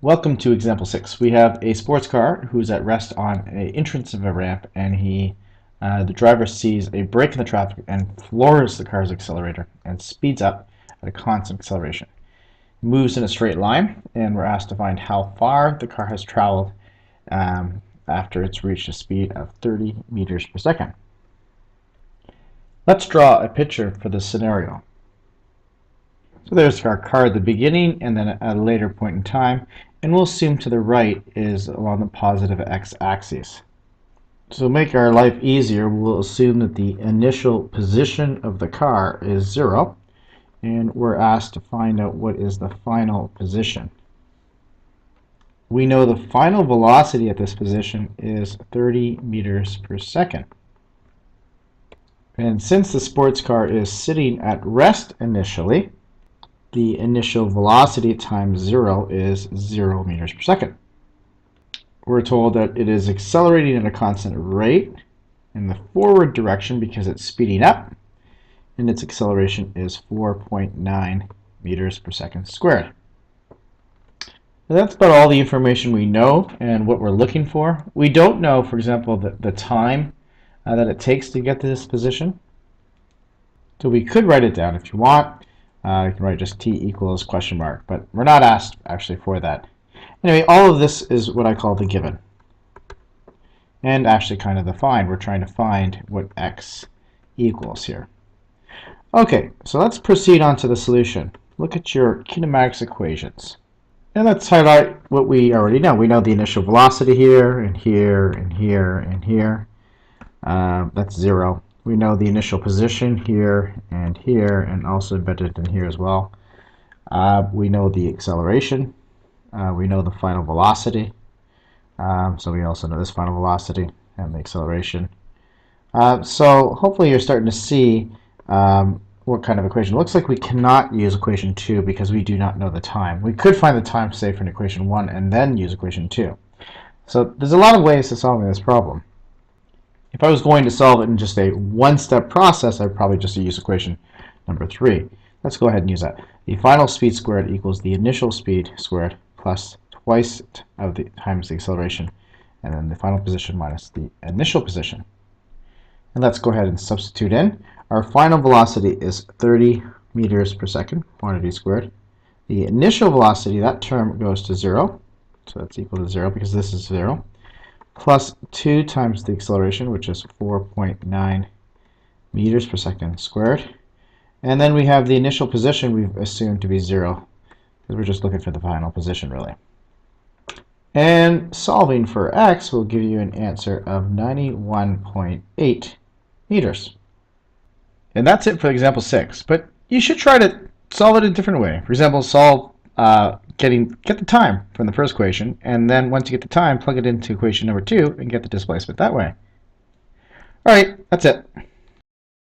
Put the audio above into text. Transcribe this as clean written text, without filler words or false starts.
Welcome to example 6. We have a sports car who's at rest on an entrance of a ramp, and the driver sees a break in the traffic and floors the car's accelerator and speeds up at a constant acceleration. It moves in a straight line, and we're asked to find how far the car has traveled after it's reached a speed of 30 meters per second. Let's draw a picture for this scenario. So there's our car at the beginning and then at a later point in time, and we'll assume to the right is along the positive x-axis. To make our life easier, we'll assume that the initial position of the car is 0, and we're asked to find out what is the final position. We know the final velocity at this position is 30 meters per second. And since the sports car is sitting at rest initially, the initial velocity times 0 is 0 meters per second. We're told that it is accelerating at a constant rate in the forward direction because it's speeding up, and its acceleration is 4.9 meters per second squared. So that's about all the information we know and what we're looking for. We don't know, for example, the time that it takes to get to this position. So we could write it down if you want. You can write just t equals question mark, but we're not asked actually for that. Anyway, all of this is what I call the given. And actually kind of the find. We're trying to find what x equals here. Okay, so let's proceed on to the solution. Look at your kinematics equations. And let's highlight what we already know. We know the initial velocity here, and here, and here, and here. That's 0. We know the initial position here, and also embedded in here as well. We know the acceleration. We know the final velocity. So we also know this final velocity and the acceleration. So hopefully you're starting to see what kind of equation. It looks like we cannot use equation 2 because we do not know the time. We could find the time, say, for an equation 1 and then use equation 2. So there's a lot of ways to solving this problem. If I was going to solve it in just a one-step process, I'd probably just use equation number 3. Let's go ahead and use that. The final speed squared equals the initial speed squared plus twice of the times the acceleration, and then the final position minus the initial position. And let's go ahead and substitute in. Our final velocity is 30 meters per second, quantity squared. The initial velocity, that term goes to 0, so that's equal to 0 because this is 0, plus 2 times the acceleration, which is 4.9 meters per second squared. And then we have the initial position we've assumed to be 0, because we're just looking for the final position, really. And solving for x will give you an answer of 91.8 meters. And that's it for example 6. But you should try to solve it a different way. For example, get the time from the first equation, and then once you get the time, plug it into equation number 2 and get the displacement that way. All right, that's it.